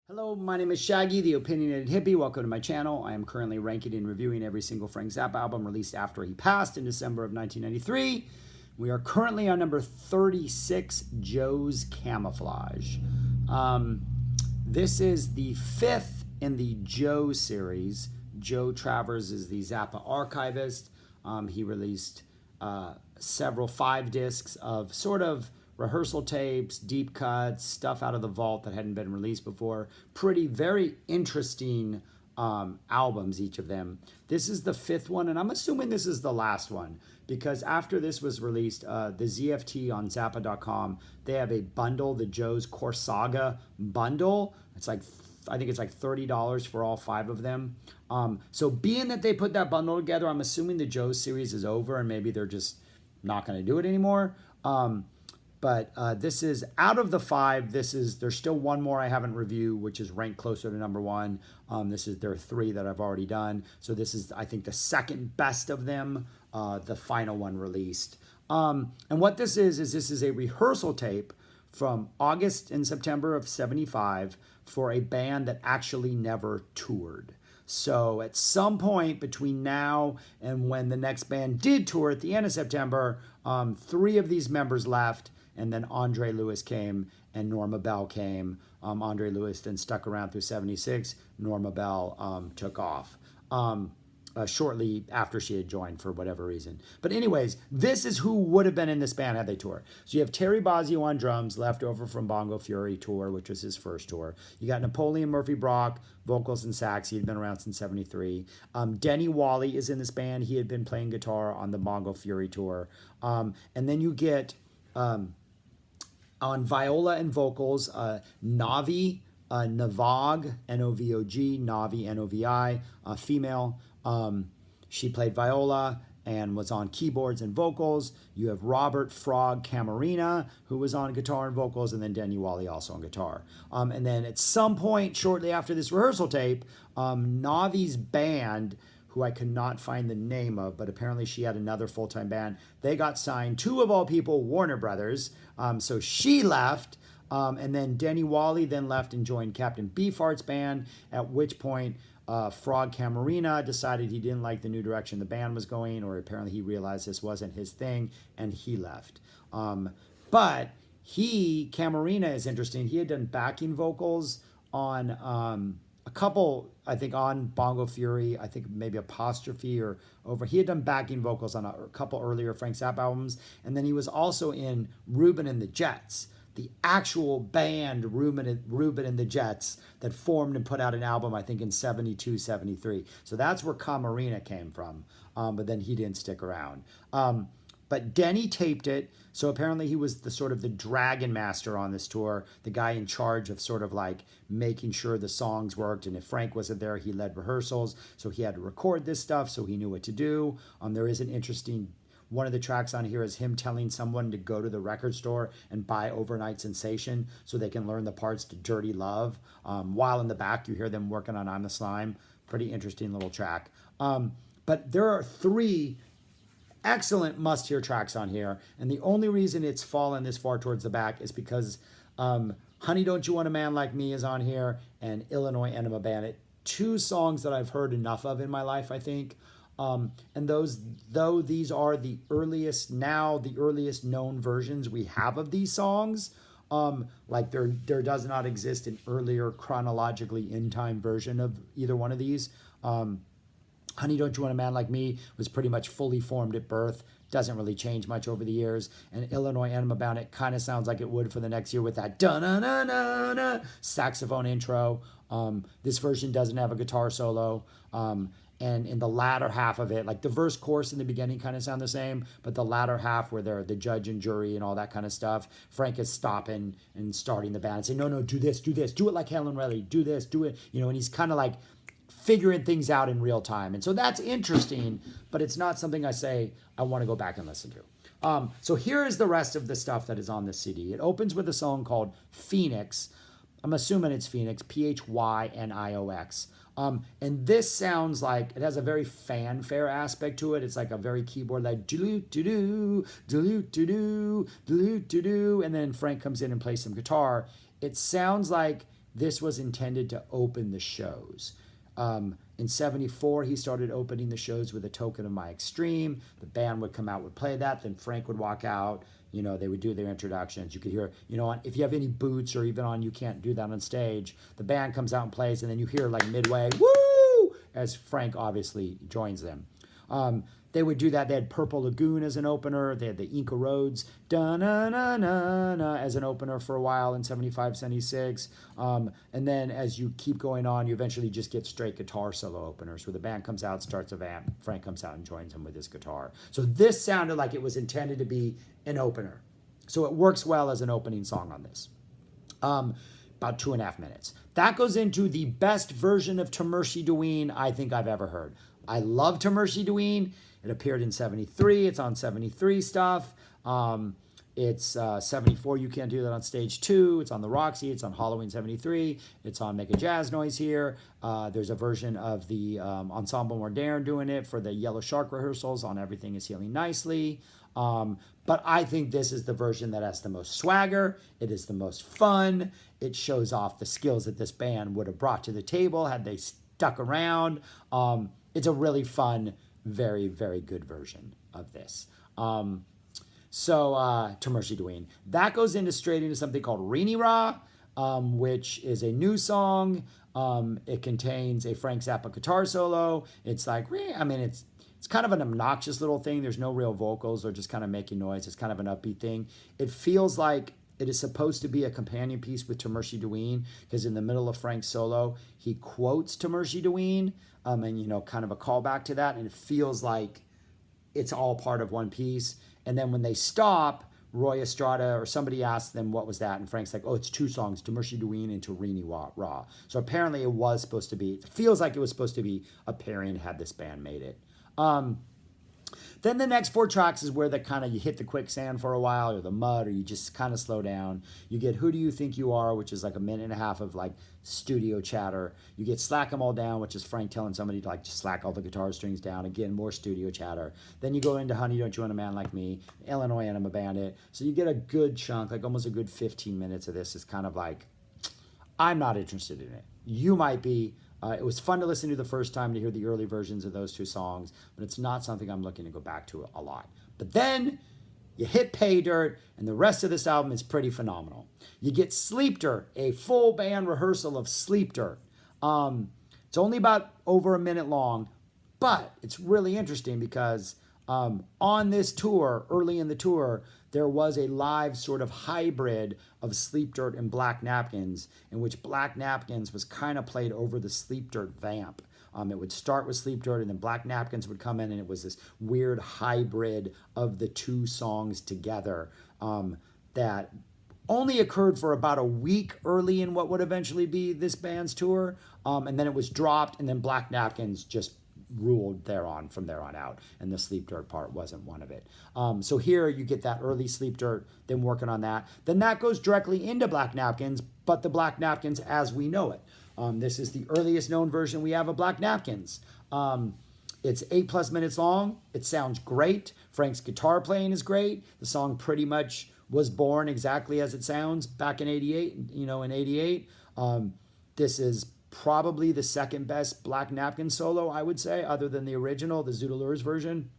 Hello, my name is Shaggy, the Opinionated Hippie. Welcome to my channel. I am currently ranking and reviewing every single Frank Zappa album released after he passed in December of 1993. We are currently on number 36, Joe's Camouflage. This is the fifth in the Joe series. Joe Travers is the Zappa archivist. He released several 5 discs of sort of rehearsal tapes, deep cuts, stuff out of the vault that hadn't been released before. Very interesting albums, each of them. This is the 5th one, and I'm assuming this is the last one because after this was released, the ZFT on Zappa.com, they have a bundle, the Joe's Corsaga bundle. I think it's like $30 for all 5 of them. So being that they put that bundle together, I'm assuming the Joe series is over and maybe they're just not going to do it anymore. But this is out of the 5. There's still one more I haven't reviewed, which is ranked closer to number 1. There are 3 that I've already done. So this is, I think, the second best of them, the final one released. And what this is a rehearsal tape from August and September of '75 for a band that actually never toured. So at some point between now and when the next band did tour at the end of September, 3 of these members left. And then Andre Lewis came and Norma Bell came. Andre Lewis then stuck around through '76. Norma Bell took off shortly after she had joined for whatever reason. But anyways, this is who would have been in this band had they toured. So you have Terry Bozzio on drums, left over from Bongo Fury tour, which was his first tour. You got Napoleon Murphy Brock, vocals and sax. He had been around since '73. Denny Wally is in this band. He had been playing guitar on the Bongo Fury tour. And then you get... on viola and vocals, Navi, Navog, N-O-V-O-G, Navi, N-O-V-I, female. She played viola and was on keyboards and vocals. You have Robert Frog Camarina, who was on guitar and vocals, and then Denny Wally also on guitar. And then at some point, shortly after this rehearsal tape, Navi's band, who I could not find the name of, but apparently she had another full-time band. They got signed to, of all people, Warner Brothers. So she left, and then Denny Wally then left and joined Captain Beefheart's band, at which point Frog Camarina decided he didn't like the new direction the band was going, or apparently he realized this wasn't his thing, and he left. But Camarina is interesting. He had done backing vocals on... a couple, I think, on Bongo Fury, I think maybe Apostrophe or Over. He had done backing vocals on a couple earlier Frank Zappa albums. And then he was also in Reuben and the Jets, the actual band Reuben and the Jets that formed and put out an album, I think, in '72, '73. So that's where Camarina came from. But then he didn't stick around. But Denny taped it, so apparently he was the dragon master on this tour, the guy in charge of sort of like making sure the songs worked, and if Frank wasn't there, he led rehearsals, so he had to record this stuff, so he knew what to do. There is an interesting, one of the tracks on here is him telling someone to go to the record store and buy Overnight Sensation so they can learn the parts to Dirty Love, while in the back you hear them working on I'm the Slime. Pretty interesting little track. But there are 3 excellent must-hear tracks on here, and the only reason it's fallen this far towards the back is because Honey Don't You Want a Man Like Me is on here, and Illinois Enema Bandit, 2 songs that I've heard enough of in my life, I think. And though these are the earliest known versions we have of these songs, like there does not exist an earlier chronologically in time version of either one of these. Honey, Don't You Want a Man Like Me was pretty much fully formed at birth. Doesn't really change much over the years. And Illinois Enema Bandit kind of sounds like it would for the next year with that da-na-na-na-na saxophone intro. This version doesn't have a guitar solo. And in the latter half of it, like the verse chorus in the beginning kind of sound the same, but the latter half where they're the judge and jury and all that kind of stuff, Frank is stopping and starting the band and saying, no, do this, do it like Helen Reddy, do this, do it. And he's kind of like figuring things out in real time. And so that's interesting, but it's not something I say I want to go back and listen to. So here is the rest of the stuff that is on this CD. It opens with a song called Phoenix. I'm assuming it's Phoenix, P-H-Y-N-I-O-X. And this sounds like, it has a very fanfare aspect to it. It's like a very keyboard, like do-do-do-do, do-do-do-do, do-do-do-do, and then Frank comes in and plays some guitar. It sounds like this was intended to open the shows. In 74, he started opening the shows with A Token of My Extreme. The band would come out, would play that, then Frank would walk out. You know, they would do their introductions. You could hear, you know, if you have any boots or even on You Can't Do That on Stage, the band comes out and plays, and then you hear like midway, woo, as Frank obviously joins them. They would do that. They had Purple Lagoon as an opener. They had the Inca Roads da-na-na-na-na as an opener for a while in 75, 76. And then as you keep going on, you eventually just get straight guitar solo openers where the band comes out, starts a vamp, Frank comes out and joins him with his guitar. So this sounded like it was intended to be an opener. So it works well as an opening song on this. About 2.5 minutes. That goes into the best version of To Murshidween I think I've ever heard. I love To Murshidween. It appeared in 73. It's on 73 stuff. It's 74. You Can't Do That on Stage 2. It's on the Roxy. It's on Halloween 73. It's on Make a Jazz Noise here. There's a version of the Ensemble Moderne doing it for the Yellow Shark rehearsals on Everything Is Healing Nicely. But I think this is the version that has the most swagger. It is the most fun. It shows off the skills that this band would have brought to the table had they stuck around. It's a really fun, very, very good version of this. To Murshidween. That goes straight into something called Reenie Ra, which is a new song. It contains a Frank Zappa guitar solo. It's like, I mean, it's kind of an obnoxious little thing. There's no real vocals. They're just kind of making noise. It's kind of an upbeat thing. It feels like it is supposed to be a companion piece with To Murshidween because in the middle of Frank's solo, he quotes To Murshidween, and, you know, kind of a callback to that. And it feels like it's all part of one piece. And then when they stop, Roy Estrada or somebody asks them, what was that? And Frank's like, oh, it's 2 songs, To Murshidween and To Reenie Ra. So apparently it was supposed to be, it feels like it was supposed to be a pairing had this band made it. Then the next 4 tracks is where you hit the quicksand for a while or the mud, or you just kind of slow down. You get Who Do You Think You Are, which is like 1.5 minutes of like studio chatter. You get Slack 'Em All Down, which is Frank telling somebody to like just slack all the guitar strings down. Again, more studio chatter. Then you go into Honey, Don't You Want a Man Like Me, Illinois Enema Bandit. So you get a good chunk, like almost a good 15 minutes of this. Is kind of like, I'm not interested in it. You might be. It was fun to listen to the first time to hear the early versions of those 2 songs, but it's not something I'm looking to go back to a lot. But then you hit Pay Dirt, and the rest of this album is pretty phenomenal. You get Sleep Dirt, a full band rehearsal of Sleep Dirt. It's only about over a minute long, but it's really interesting because on this tour, early in the tour, there was a live sort of hybrid of Sleep Dirt and Black Napkins, in which Black Napkins was kind of played over the Sleep Dirt vamp. It would start with Sleep Dirt, and then Black Napkins would come in, and it was this weird hybrid of the 2 songs together that only occurred for about a week early in what would eventually be this band's tour, and then it was dropped, and then Black Napkins just ruled from there on out, and the Sleep Dirt part wasn't one of it. So here you get that early Sleep Dirt, then working on that. Then that goes directly into Black Napkins, but the Black Napkins as we know it. This is the earliest known version we have of Black Napkins. It's 8+ minutes long. It sounds great. Frank's guitar playing is great. The song pretty much was born exactly as it sounds back in 88, in 88. This is probably the second best Black Napkin solo, I would say, other than the original, the Zoodalures version.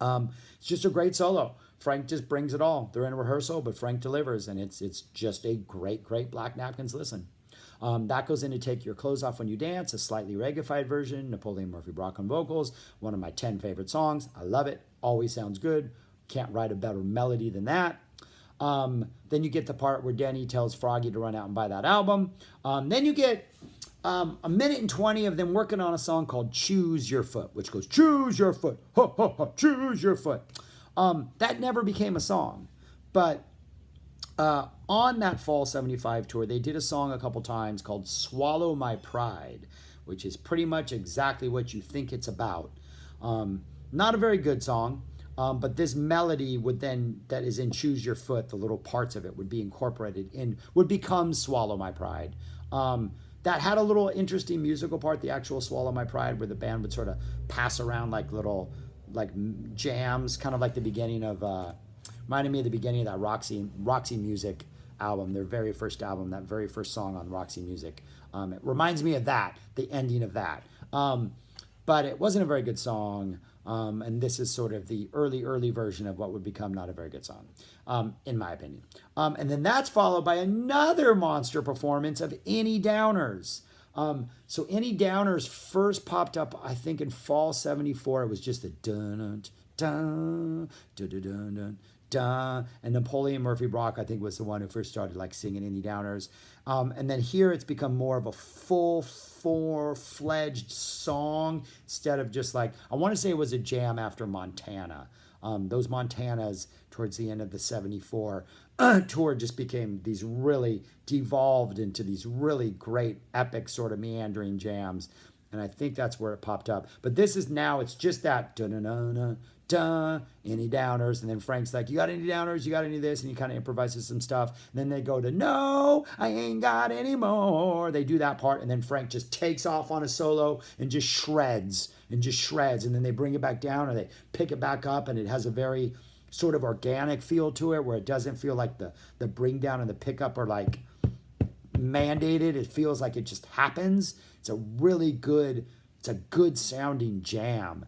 It's just a great solo. Frank just brings it all. They're in a rehearsal, but Frank delivers, and it's just a great, great Black Napkins listen. That goes into Take Your Clothes Off When You Dance, a slightly reggae-fied version, Napoleon Murphy Brock on vocals, one of my 10 favorite songs. I love it. Always sounds good. Can't write a better melody than that. Then you get the part where Denny tells Froggy to run out and buy that album. Then you get 1:20 of them working on a song called Choose Your Foot, which goes, choose your foot, ha, ha, ha, choose your foot. That never became a song. But on that fall 75 tour, they did a song a couple times called Swallow My Pride, which is pretty much exactly what you think it's about. Not a very good song, but this melody that is in Choose Your Foot, the little parts of it would be incorporated would become Swallow My Pride. That had a little interesting musical part, the actual Swallow My Pride, where the band would sort of pass around like little jams, kind of like the beginning of, reminded me of the beginning of that Roxy music album, their very first album, that very first song on Roxy Music. It reminds me of that, the ending of that. But it wasn't a very good song. And this is sort of the early version of what would become not a very good song, in my opinion. And then that's followed by another monster performance of Any Downers. So Any Downers first popped up, I think, in fall '74. It was just the dun dun dun dun dun dun dun. And Napoleon Murphy Brock, I think, was the one who first started like singing Any Downers. And then here it's become more of a full-fledged song instead of just like, I want to say it was a jam after Montana. Those Montanas towards the end of the '74 tour just became these really devolved into these really great epic sort of meandering jams. And I think that's where it popped up. But this is now, it's just that dun, Any Downers. And then Frank's like, you got any downers? You got any of this? And he kind of improvises some stuff. And then they go to, no, I ain't got any more. They do that part. And then Frank just takes off on a solo and just shreds. And then they bring it back down or they pick it back up. And it has a very sort of organic feel to it where it doesn't feel like the bring down and the pickup are like mandated. It feels like it just happens. It's a really good, it's a good sounding jam.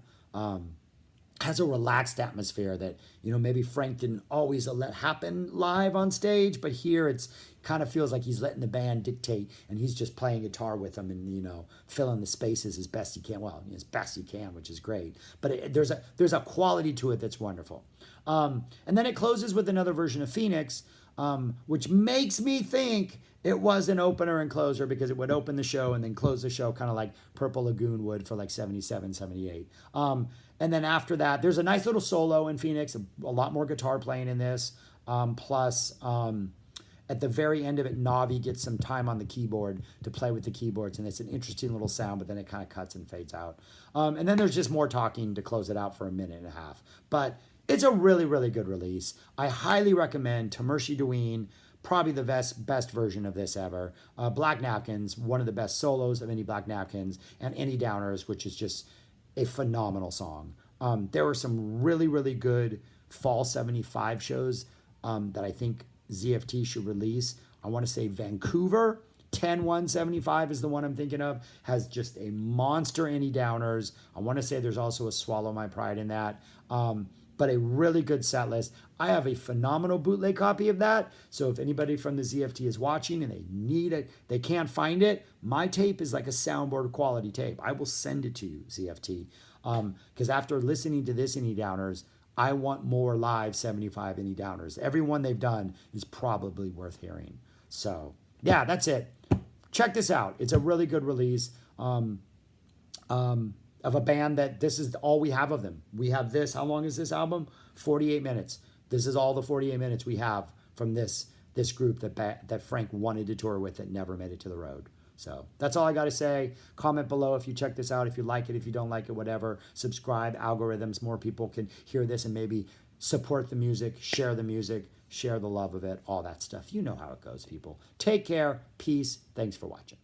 Has a relaxed atmosphere that, you know, maybe Frank didn't always let happen live on stage, but here it's kind of feels like he's letting the band dictate and he's just playing guitar with them and, you know, filling the spaces as best he can. Well, as best he can, which is great. But there's a quality to it that's wonderful. And then it closes with another version of Phoenix, which makes me think it was an opener and closer because it would open the show and then close the show kind of like Purple Lagoon would for like 77, 78. And then after that, there's a nice little solo in Phoenix, a lot more guitar playing in this. Plus, at the very end of it, Navi gets some time on the keyboard to play with the keyboards, and it's an interesting little sound, but then it kind of cuts and fades out. And then there's just more talking to close it out for a minute and a half. But it's a really, really good release. I highly recommend to Murshidween, probably the best version of this ever. Black Napkins, one of the best solos of any Black Napkins, and Any Downers, which is just a phenomenal song. There were some really, really good fall '75 shows that I think ZFT should release. I want to say Vancouver, 10/1/75 is the one I'm thinking of, has just a monster Any Downers. I want to say there's also a Swallow My Pride in that. But a really good set list. I have a phenomenal bootleg copy of that. So if anybody from the ZFT is watching and they need it, they can't find it, my tape is like a soundboard quality tape. I will send it to you, ZFT. Because after listening to this Any Downers, I want more live '75 Any Downers. Every one they've done is probably worth hearing. So yeah, that's it. Check this out. It's a really good release. Of a band that this is all we have of them. We have this. How long is this album? 48 minutes. This is all the 48 minutes we have from this group that Frank wanted to tour with that never made it to the road. So that's all I got to say. Comment below if you check this out, if you like it, if you don't like it, whatever. Subscribe, algorithms. More people can hear this and maybe support the music, share the love of it, all that stuff. You know how it goes, people. Take care. Peace. Thanks for watching.